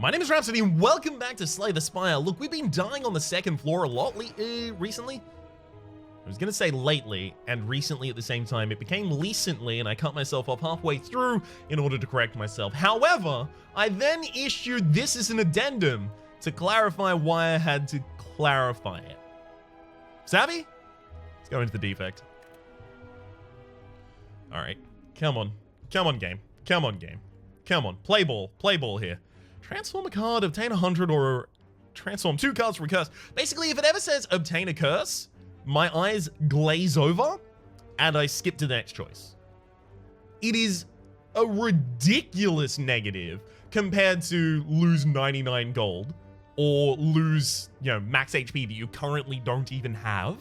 My name is Rhapsody and welcome back to Slay the Spire. Look, we've been dying on the second floor a lot recently. I was gonna say lately and recently at the same time. It became recently and I cut myself off halfway through in order to correct myself. However, I then issued this as an addendum to clarify why I had to clarify it. Savvy? Let's go into the defect. Alright, come on. Come on, game. Come on, game. Come on, play ball here. Transform a card, obtain 100, or transform 2 cards from a curse. Basically, if it ever says obtain a curse, my eyes glaze over and I skip to the next choice. It is a ridiculous negative compared to lose 99 gold or lose, max HP that you currently don't even have.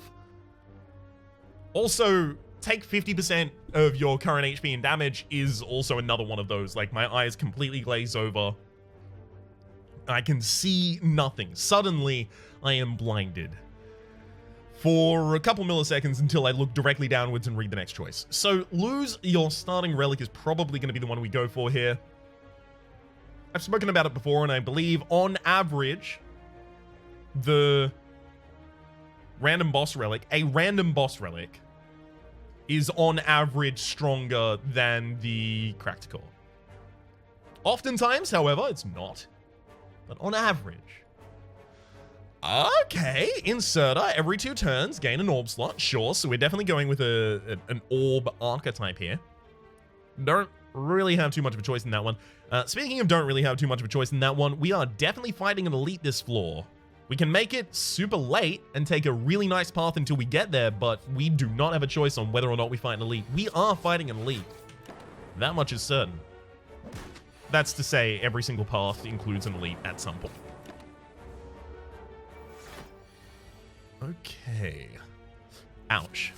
Also, take 50% of your current HP and damage is also another one of those. Like, my eyes completely glaze over. I can see nothing. Suddenly, I am blinded for a couple milliseconds until I look directly downwards and read the next choice. So, lose your starting relic is probably going to be the one we go for here. I've spoken about it before, and I believe, on average, the random boss relic, is on average stronger than the cracked core. Oftentimes, however, it's not. But on average. Okay, inserter. Every 2 turns, gain an orb slot. Sure, so we're definitely going with an orb archetype here. Don't really have too much of a choice in that one. Speaking of don't really have too much of a choice in that one, we are definitely fighting an elite this floor. We can make it super late and take a really nice path until we get there, but we do not have a choice on whether or not we fight an elite. We are fighting an elite. That much is certain. That's to say, every single path includes an elite at some point. Okay. Ouch.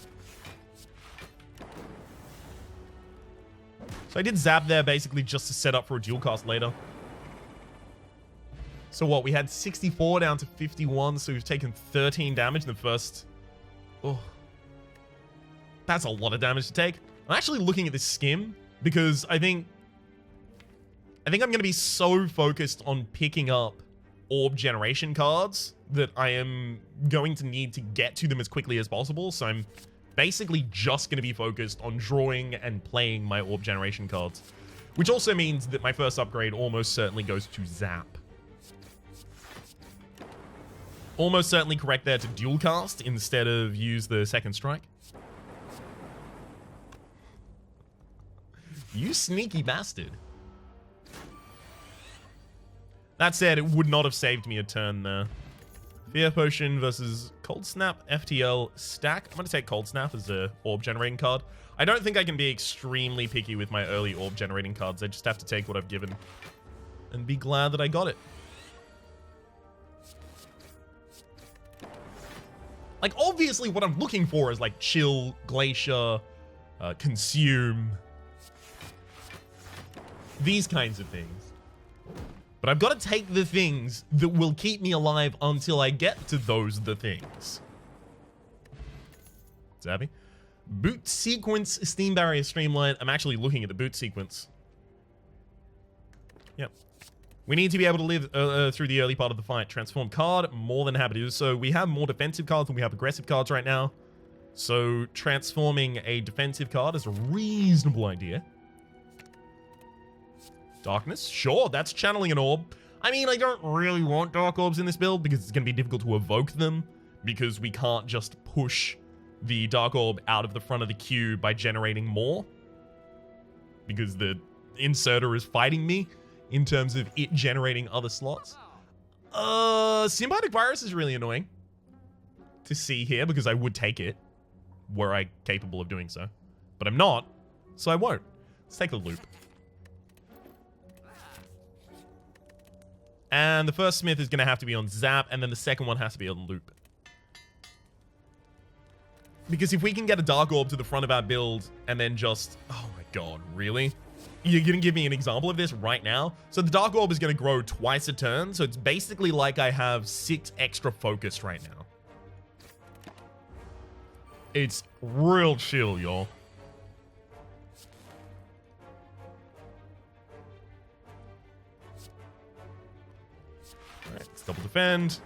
So I did zap there basically just to set up for a dual cast later. So what, we had 64 down to 51, so we've taken 13 damage in the first... Oh. That's a lot of damage to take. I'm actually looking at this skim because I think I'm going to be so focused on picking up orb generation cards that I am going to need to get to them as quickly as possible. So I'm basically just going to be focused on drawing and playing my orb generation cards, which also means that my first upgrade almost certainly goes to zap. Almost certainly correct there to dual cast instead of use the second strike. You sneaky bastard. That said, it would not have saved me a turn there. Fear Potion versus Cold Snap, FTL, Stack. I'm going to take Cold Snap as a orb generating card. I don't think I can be extremely picky with my early orb generating cards. I just have to take what I've given and be glad that I got it. Like, obviously, what I'm looking for is, like, Chill, Glacier, Consume. These kinds of things. But I've got to take the things that will keep me alive until I get to the things. Savvy? Boot Sequence, Steam Barrier Streamline. I'm actually looking at the boot sequence. Yep. We need to be able to live through the early part of the fight. Transform card, more than happy to do so. We have more defensive cards than we have aggressive cards right now. So transforming a defensive card is a reasonable idea. Darkness, sure, that's channeling an orb. I mean, I don't really want dark orbs in this build because it's going to be difficult to evoke them because we can't just push the dark orb out of the front of the queue by generating more because the inserter is fighting me in terms of it generating other slots. Symbiotic Virus is really annoying to see here because I would take it were I capable of doing so. But I'm not, so I won't. Let's take a loop. And the first smith is going to have to be on zap, and then the second one has to be on loop. Because if we can get a dark orb to the front of our build and then just... Oh my god, really? You're going to give me an example of this right now? So the dark orb is going to grow twice a turn, so it's basically like I have 6 extra focus right now. It's real chill, y'all. Let's double defend.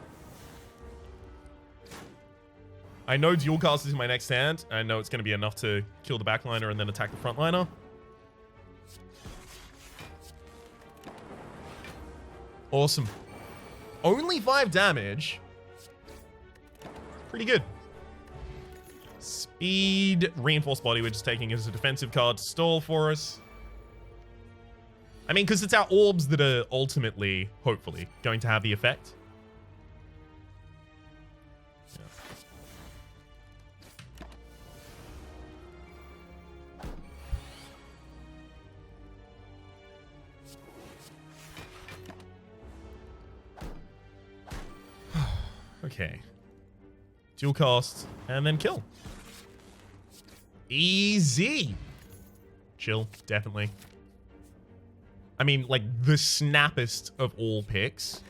I know dual cast is my next hand. I know it's going to be enough to kill the backliner and then attack the frontliner. Awesome. Only 5 damage. Pretty good. Speed, reinforced body, we're just taking as a defensive card to stall for us. I mean, because it's our orbs that are ultimately, hopefully, going to have the effect. Yeah. Okay. Dual cast, and then kill. Easy. Chill, definitely. I mean, like, the snappest of all picks.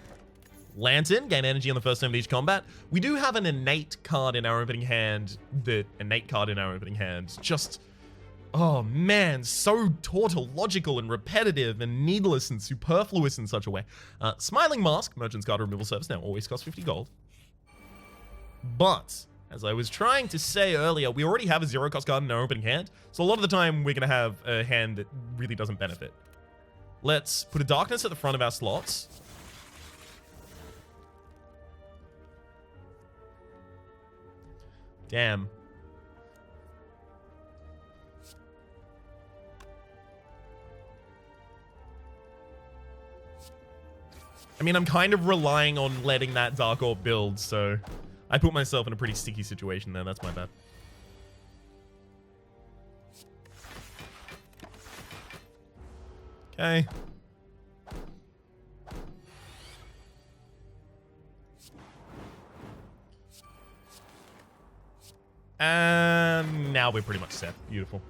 Lantern, gain energy on the first turn of each combat. We do have an innate card in our opening hand. Just, oh man, so tautological and repetitive and needless and superfluous in such a way. Smiling Mask, Merchant's card removal service, now always costs 50 gold. But, as I was trying to say earlier, we already have a 0-cost card in our opening hand, so a lot of the time we're going to have a hand that really doesn't benefit. Let's put a Darkness at the front of our slots. Damn. I mean, I'm kind of relying on letting that Dark Orb build, so I put myself in a pretty sticky situation there. That's my bad. Okay. And now we're pretty much set. Beautiful.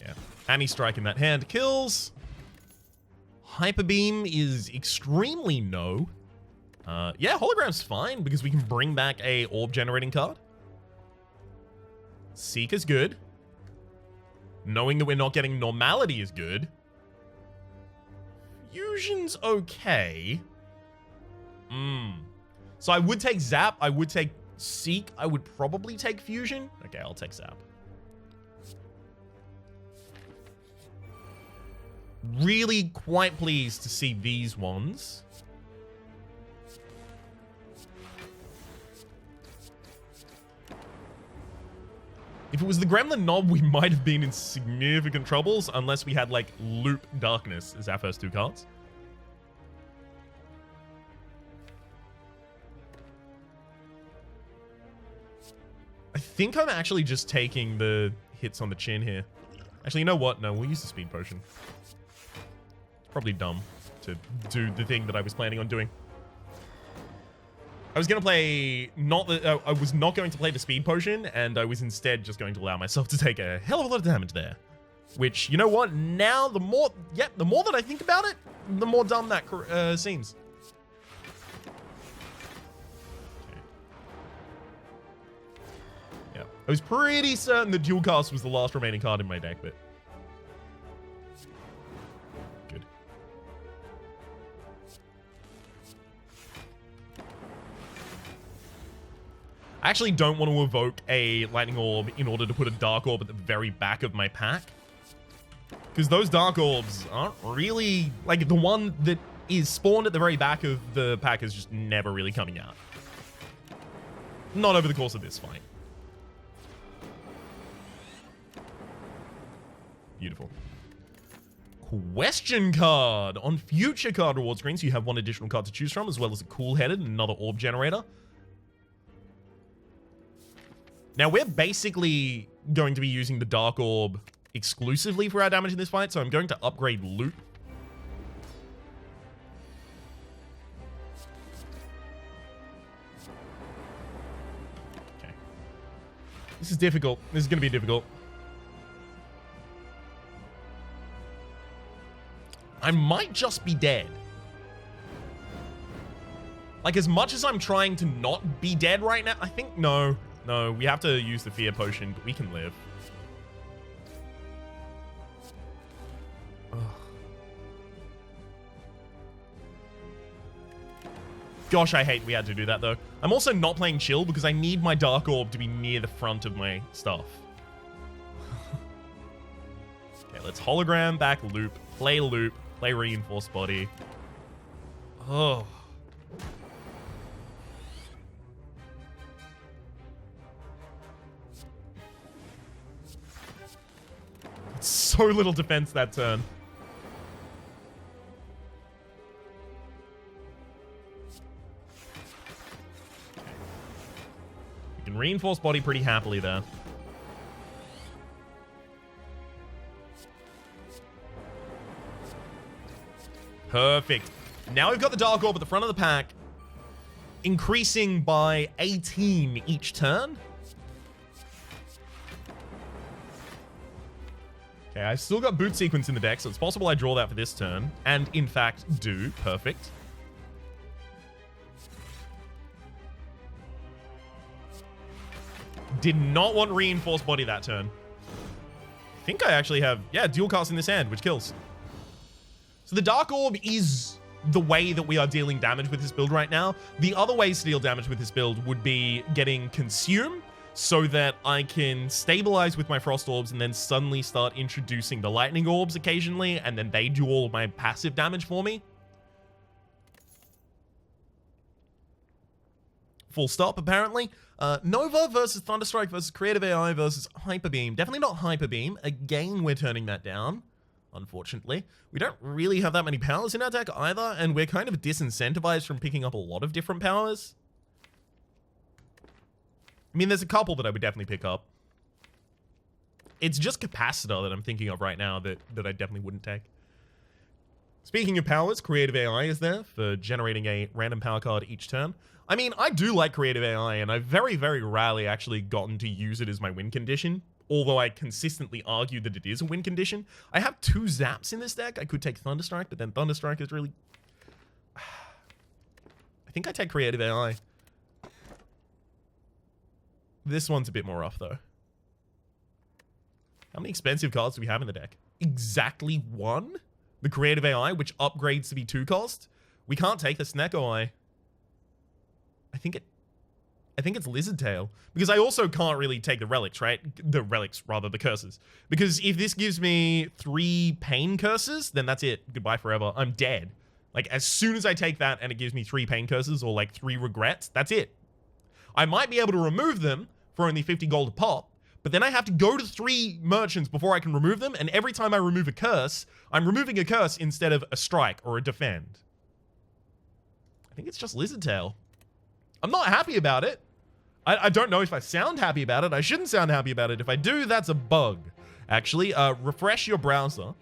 Yeah. Hammy Strike in that hand kills. Hyper Beam is extremely no. Yeah, Hologram's fine because we can bring back a orb generating card. Seek is good. Knowing that we're not getting normality is good. Fusion's okay. So I would take Zap. I would take Seek. I would probably take Fusion. Okay, I'll take Zap. Really quite pleased to see these ones. If it was the Gremlin Knob, we might have been in significant troubles unless we had, like, Loop Darkness as our first 2 cards. I think I'm actually just taking the hits on the chin here. Actually, you know what? No, we'll use the Speed Potion. It's probably dumb to do the thing that I was planning on doing. I was going to play, I was not going to play the Speed Potion, and I was instead just going to allow myself to take a hell of a lot of damage there. Which, you know what? Now, the more that I think about it, the more dumb that seems. Okay. Yeah. I was pretty certain that Dual Cast was the last remaining card in my deck, but... Good. I actually don't want to evoke a Lightning Orb in order to put a Dark Orb at the very back of my pack. Because those Dark Orbs aren't really... Like, the one that is spawned at the very back of the pack is just never really coming out. Not over the course of this fight. Beautiful. Question card. On future card reward screens, you have 1 additional card to choose from, as well as a Cool-Headed and another Orb Generator. Now, we're basically going to be using the Dark Orb exclusively for our damage in this fight, so I'm going to upgrade Loot. Okay. This is difficult. This is going to be difficult. I might just be dead. Like, as much as I'm trying to not be dead right now, I think, no, we have to use the Fear Potion, but we can live. Ugh. Gosh, I hate we had to do that, though. I'm also not playing chill because I need my Dark Orb to be near the front of my stuff. Okay, let's hologram, back loop, play reinforced body. Oh. So little defense that turn. We can reinforce body pretty happily there. Perfect. Now we've got the Dark Orb at the front of the pack, increasing by 18 each turn. Okay, I've still got Boot Sequence in the deck, so it's possible I draw that for this turn. And, in fact, do. Perfect. Did not want Reinforced Body that turn. I think I actually have, yeah, Dual Cast in this hand, which kills. So the Dark Orb is the way that we are dealing damage with this build right now. The other ways to deal damage with this build would be getting Consume, so that I can stabilize with my Frost Orbs and then suddenly start introducing the Lightning Orbs occasionally, and then they do all of my passive damage for me. Full stop, apparently. Nova versus Thunderstrike versus Creative AI versus Hyper Beam. Definitely not Hyper Beam. Again, we're turning that down, unfortunately. We don't really have that many powers in our deck either, and we're kind of disincentivized from picking up a lot of different powers. I mean, there's a couple that I would definitely pick up. It's just Capacitor that I'm thinking of right now that I definitely wouldn't take. Speaking of powers, Creative AI is there for generating a random power card each turn. I mean, I do like Creative AI, and I've very, very rarely actually gotten to use it as my win condition, although I consistently argue that it is a win condition. I have 2 Zaps in this deck. I could take Thunderstrike, but then Thunderstrike is really... I think I take Creative AI. This one's a bit more rough, though. How many expensive cards do we have in the deck? Exactly 1? The Creative AI, which upgrades to be 2 cost? We can't take the Snecko Eye. I think it's Lizard Tail. Because I also can't really take the relics, right? The relics, rather, the curses. Because if this gives me 3 pain curses, then that's it. Goodbye forever. I'm dead. Like, as soon as I take that and it gives me 3 pain curses or, like, 3 regrets, that's it. I might be able to remove them for only 50 gold a pop, but then I have to go to 3 merchants before I can remove them, and every time I remove a curse, I'm removing a curse instead of a strike or a defend. I think it's just Lizard Tail. I'm not happy about it. I don't know if I sound happy about it. I shouldn't sound happy about it. If I do, that's a bug. Actually, refresh your browser.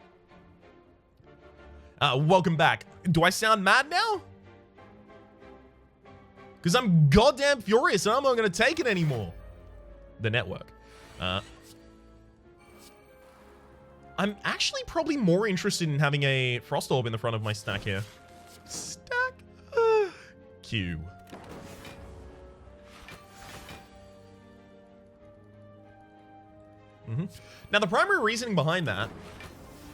Welcome back. Do I sound mad now? Because I'm goddamn furious and I'm not going to take it anymore. The network. I'm actually probably more interested in having a Frost Orb in the front of my stack here. Stack? Q. Now, the primary reasoning behind that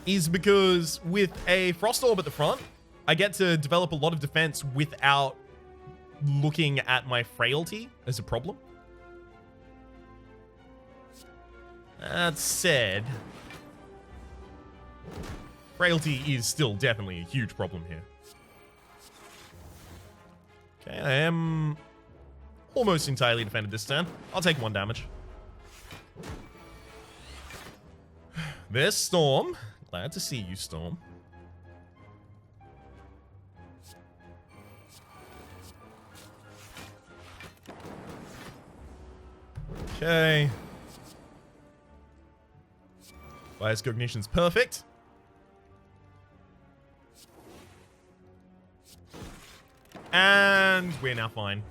is because with a Frost Orb at the front, I get to develop a lot of defense without looking at my frailty as a problem. That said, frailty is still definitely a huge problem here. Okay, I am almost entirely defended this turn. I'll take 1 damage. There's Storm. Glad to see you, Storm. Okay. Bias Cognition's perfect. And we're now fine.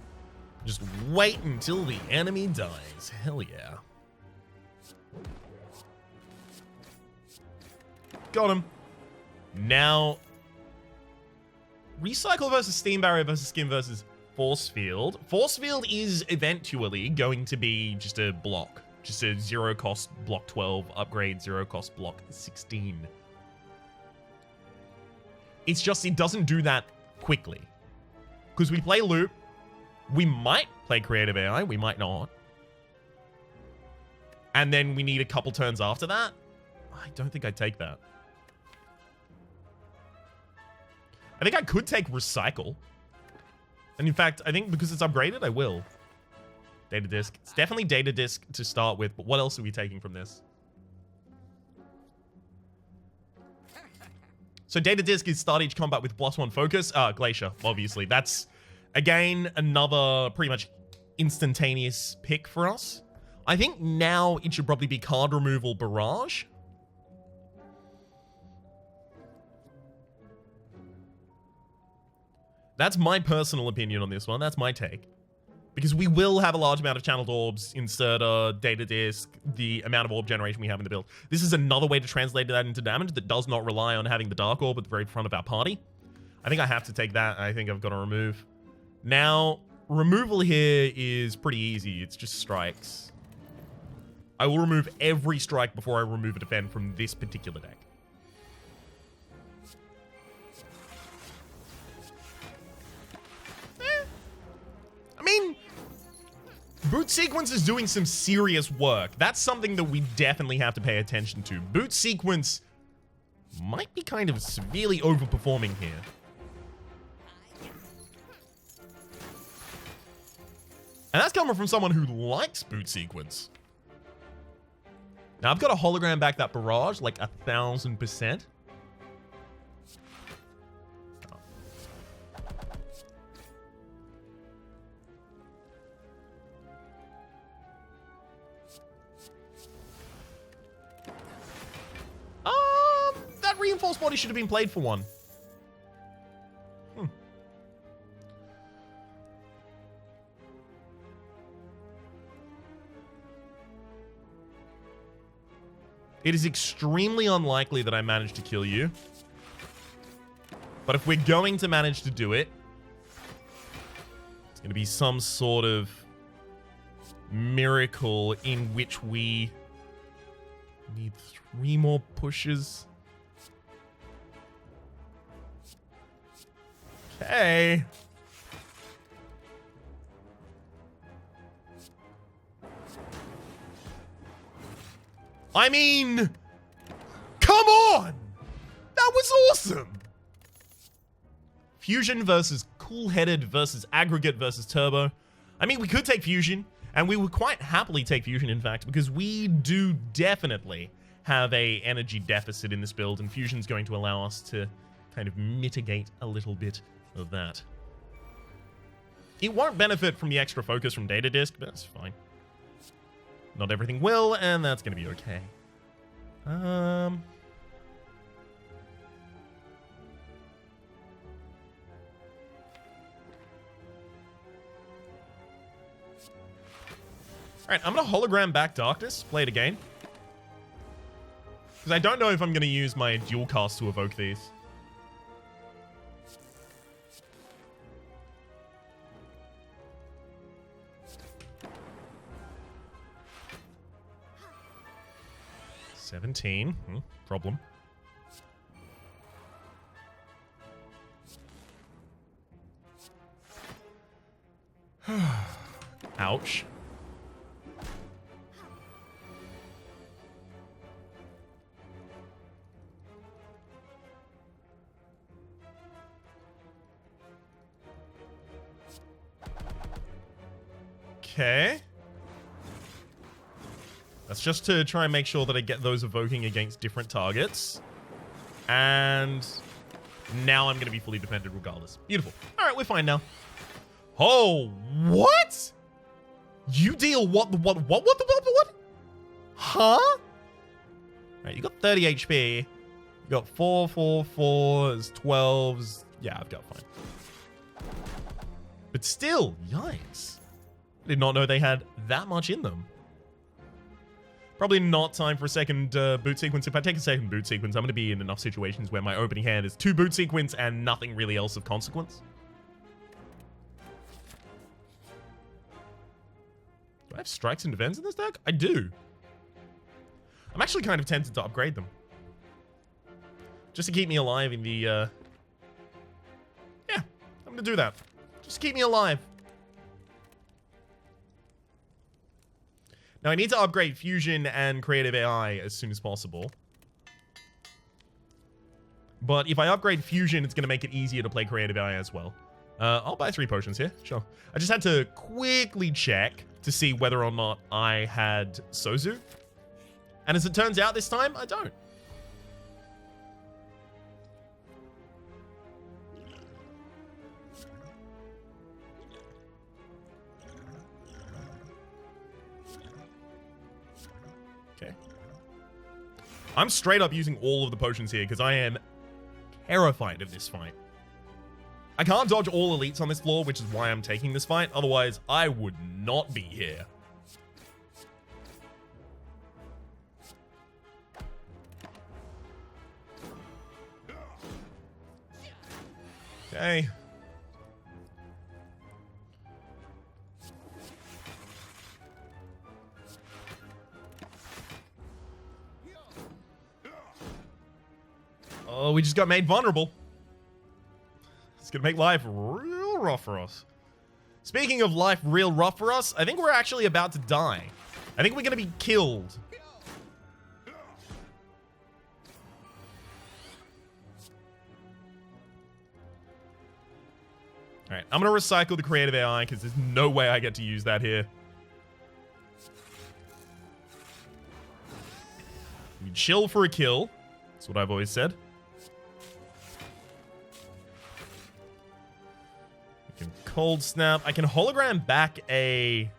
Just wait until the enemy dies. Hell yeah. Got him. Now, Recycle versus Steam Barrier versus Skin versus Force Field. Force Field is eventually going to be just a block. Just a 0 cost block 12 upgrade, 0 cost block 16. It's just, it doesn't do that quickly. Because we play loop. We might play creative AI. We might not. And then we need a couple turns after that. I don't think I'd take that. I think I could take recycle. And in fact, I think because it's upgraded, I will. Data disk. It's definitely data disk to start with, but what else are we taking from this? So data disk is start each combat with +1 focus. Glacier, obviously. That's, again, another pretty much instantaneous pick for us. I think now it should probably be card removal barrage. That's my personal opinion on this one. That's my take. Because we will have a large amount of channeled orbs, inserter, data disk, the amount of orb generation we have in the build. This is another way to translate that into damage that does not rely on having the dark orb at the very front of our party. I think I have to take that. I think I've got to remove. Now, removal here is pretty easy. It's just strikes. I will remove every strike before I remove a defend from this particular deck. I mean, boot sequence is doing some serious work. That's something that we definitely have to pay attention to. Boot sequence might be kind of severely overperforming here. And that's coming from someone who likes boot sequence. Now, I've got a hologram back that barrage, like 1,000%. That reinforced body should have been played for one. It is extremely unlikely that I manage to kill you. But if we're going to manage to do it, it's going to be some sort of miracle in which we need 3 more pushes. Okay. I mean, come on! That was awesome! Fusion versus cool-headed versus aggregate versus turbo. I mean, we could take fusion, and we would quite happily take fusion, in fact, because we do definitely have a energy deficit in this build, and fusion's going to allow us to kind of mitigate a little bit of that. It won't benefit from the extra focus from data disk, but that's fine. Not everything will, and that's going to be okay. Alright, I'm going to hologram back Darkness, play it again. Because I don't know if I'm going to use my dual cast to evoke these. Problem. Ouch. Okay. That's just to try and make sure that I get those evoking against different targets. And now I'm going to be fully defended regardless. Beautiful. All right, we're fine now. Oh, what? You deal what? Huh? All right, you got 30 HP. You got 4, 4, 4s, 12s. Yeah, I've got fine. But still, yikes. I did not know they had that much in them. Probably not time for a second boot sequence. If I take a second boot sequence, I'm going to be in enough situations where my opening hand is 2 boot sequence and nothing really else of consequence. Do I have strikes and defense in this deck? I do. I'm actually kind of tempted to upgrade them. Just to keep me alive in the... Yeah, I'm going to do that. Just keep me alive. Now, I need to upgrade Fusion and Creative AI as soon as possible. But if I upgrade Fusion, it's going to make it easier to play Creative AI as well. I'll buy 3 potions here. Sure. I just had to quickly check to see whether or not I had Sozu. And as it turns out this time, I don't. Okay. I'm straight up using all of the potions here because I am terrified of this fight. I can't dodge all elites on this floor, which is why I'm taking this fight. Otherwise, I would not be here. Okay. Oh, we just got made vulnerable. It's gonna make life real rough for us. Speaking of life real rough for us, I think we're actually about to die. I think we're gonna be killed. Alright, I'm gonna recycle the creative AI because there's no way I get to use that here. We chill for a kill. That's what I've always said. We can cold snap. I can hologram back a...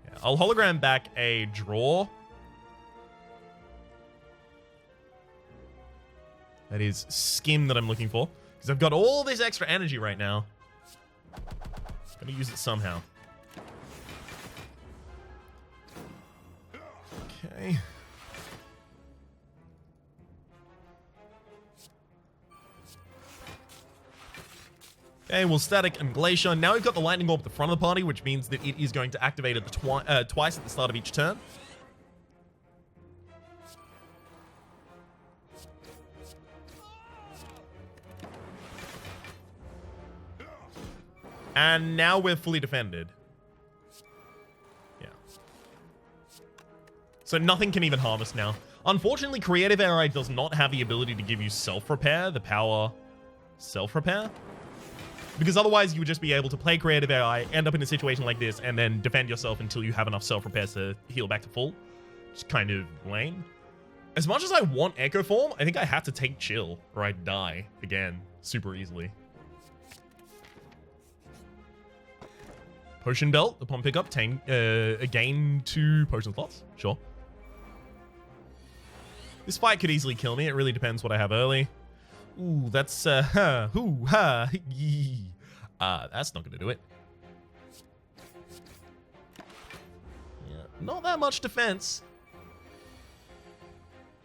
Yeah, I'll hologram back a draw. That is skim that I'm looking for. Because I've got all this extra energy right now. Gotta use it somehow. Okay. Okay, we'll static and glacier. Now we've got the lightning orb at the front of the party, which means that it is going to activate it twice at the start of each turn. And now we're fully defended. Yeah. So nothing can even harm us now. Unfortunately, Creative AI does not have the ability to give you self-repair, the power self-repair. Because otherwise you would just be able to play Creative AI, end up in a situation like this, and then defend yourself until you have enough self-repair to heal back to full. It's kind of lame. As much as I want Echo Form, I think I have to take Chill, or I die again super easily. Potion Belt upon pickup, gain 2 potion slots. Sure. This fight could easily kill me. It really depends what I have early. Ooh, that's that's not gonna do it. Yeah, not that much defense.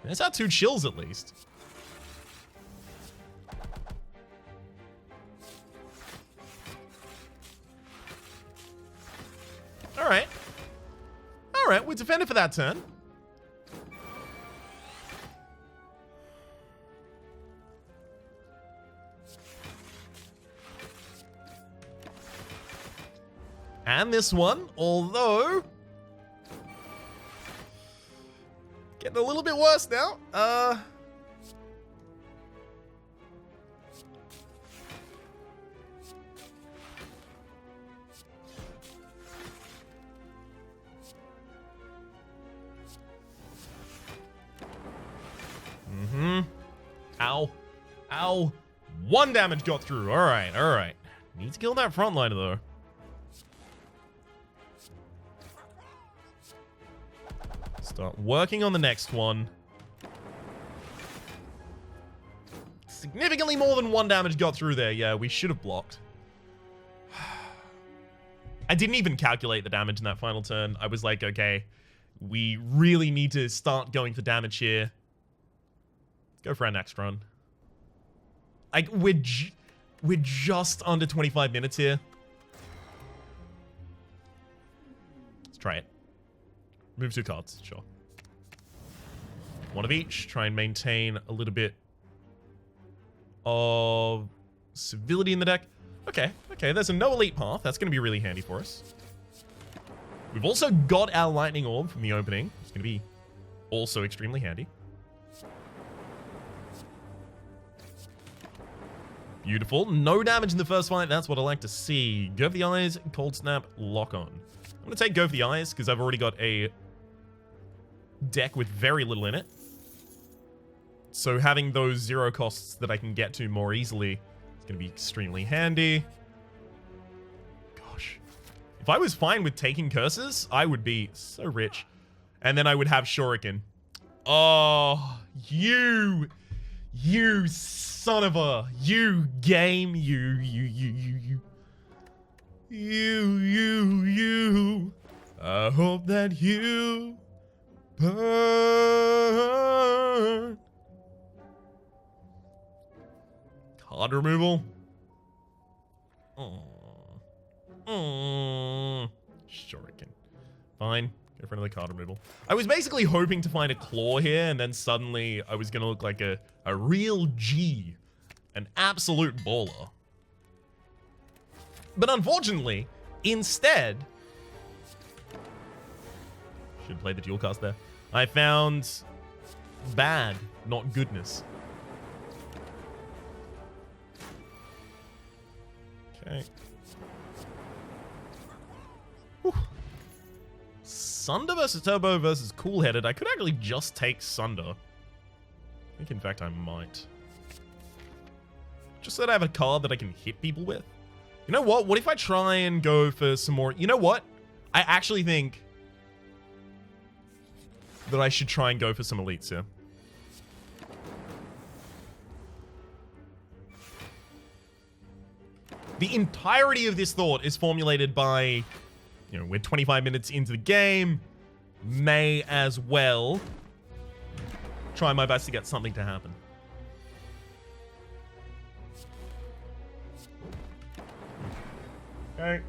That's our 2 chills at least. Alright. Alright, we defended for that turn. And this one, although... getting a little bit worse now. Ow. Ow. 1 damage got through. Alright, alright. Need to kill that frontliner, though. Start working on the next one. Significantly more than 1 damage got through there. Yeah, we should have blocked. I didn't even calculate the damage in that final turn. I was like, okay, we really need to start going for damage here. Go for our next run. Like, we're just under 25 minutes here. Let's try it. Move 2 cards, sure. 1 of each. Try and maintain a little bit of civility in the deck. Okay, there's a no elite path. That's going to be really handy for us. We've also got our lightning orb from the opening. It's going to be also extremely handy. Beautiful. No damage in the first fight. That's what I like to see. Go for the eyes, cold snap, lock on. I'm going to take go for the eyes because I've already got a deck with very little in it. So having those 0 costs that I can get to more easily is going to be extremely handy. Gosh. If I was fine with taking curses, I would be so rich. And then I would have Shuriken. Oh, you son of a, you game, you. I hope that you burn. Card removal. Shuriken. Fine. Go for another card removal. I was basically hoping to find a claw here, and then suddenly I was going to look like a real G. An absolute baller. But unfortunately, instead... Should play the dual cast there. I found bad, not goodness. Okay. Whew. Sunder versus Turbo versus Cool-Headed. I could actually just take Sunder. I think, in fact, I might. Just so that I have a card that I can hit people with. You know what? What if I try and go for some more... You know what? I actually think that I should try and go for some elites here. The entirety of this thought is formulated by... You know, we're 25 minutes into the game. May as well try my best to get something to happen. Okay.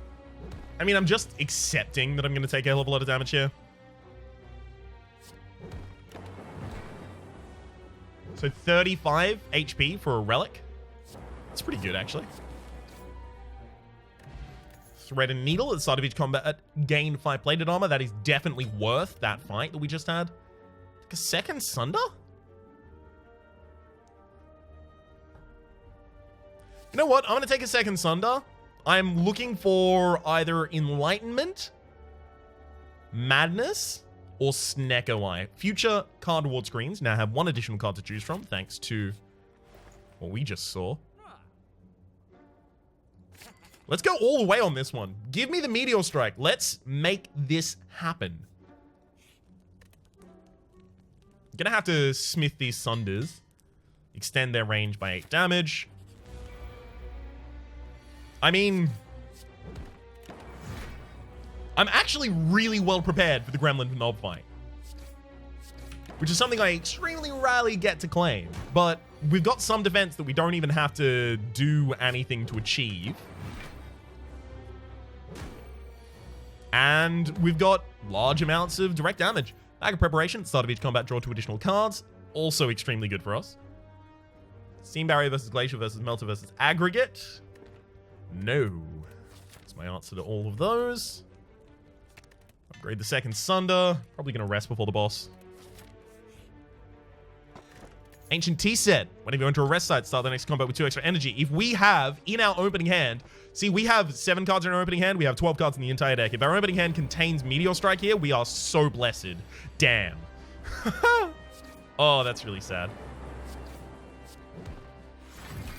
I mean, I'm just accepting that I'm going to take a hell of a lot of damage here. So 35 HP for a relic. That's pretty good, actually. Thread and Needle at the start of each combat. Gain 5 plated armor. That is definitely worth that fight that we just had. Like a second Sunder? You know what? I'm going to take a second Sunder. I'm looking for either Enlightenment, Madness, or Snecko Eye. Future card reward screens now have 1 additional card to choose from, thanks to what we just saw. Let's go all the way on this one. Give me the Meteor Strike. Let's make this happen. Gonna have to smith these Sunders. Extend their range by 8 damage. I mean... I'm actually really well prepared for the Gremlin Mob fight. Which is something I extremely rarely get to claim. But we've got some defense that we don't even have to do anything to achieve. And we've got large amounts of direct damage. Bag of Preparation, at the start of each combat, draw 2 additional cards. Also extremely good for us. Steam Barrier versus Glacier versus Melter versus Aggregate. No. That's my answer to all of those. Upgrade the second Sunder. Probably going to rest before the boss. Ancient Tea set. Whenever you go into a rest site, start the next combat with 2 extra energy. If we have, in our opening hand... See, we have 7 cards in our opening hand. We have 12 cards in the entire deck. If our opening hand contains Meteor Strike here, we are so blessed. Damn. Oh, that's really sad.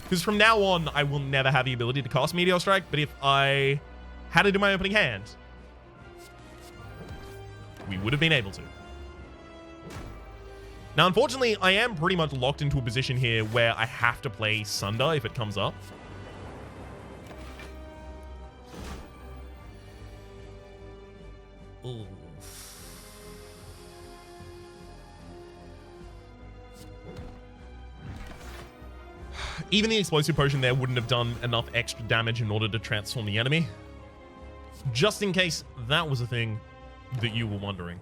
Because from now on, I will never have the ability to cast Meteor Strike, but if I had it in my opening hand, we would have been able to. Now, unfortunately, I am pretty much locked into a position here where I have to play Sunder if it comes up. Ooh. Even the explosive potion there wouldn't have done enough extra damage in order to transform the enemy. Just in case that was a thing that you were wondering.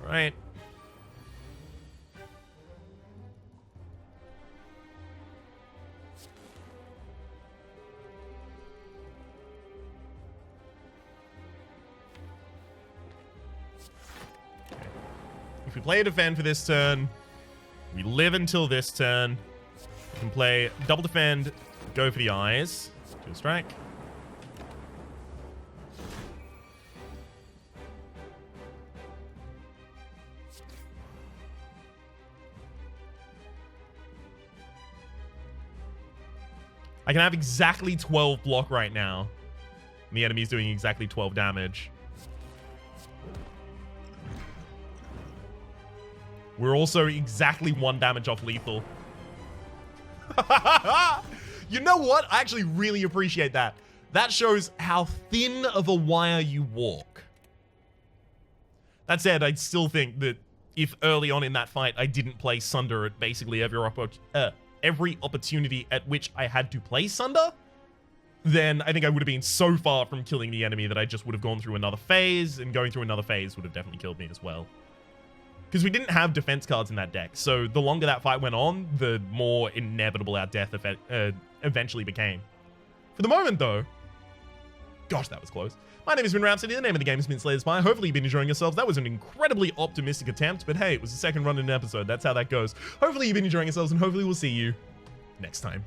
Alright. if we play a defend for this turn, we live until this turn. We can play double defend, go for the eyes, do a strike. I can have exactly 12 block right now. And the enemy's doing exactly 12 damage. We're also exactly 1 damage off lethal. You know what? I actually really appreciate that. That shows how thin of a wire you walk. That said, I still think that if early on in that fight I didn't play Sunder at basically every opportunity at which I had to play Sunder, then I think I would have been so far from killing the enemy that I just would have gone through another phase, and going through another phase would have definitely killed me as well. Because we didn't have defense cards in that deck, so the longer that fight went on, the more inevitable our death eventually became. For the moment, though, gosh, that was close. My name has been Rhapsody, the name of the game has been Spire. Hopefully you've been enjoying yourselves. That was an incredibly optimistic attempt, but hey, it was the second run in an episode. That's how that goes. Hopefully you've been enjoying yourselves, and hopefully we'll see you next time.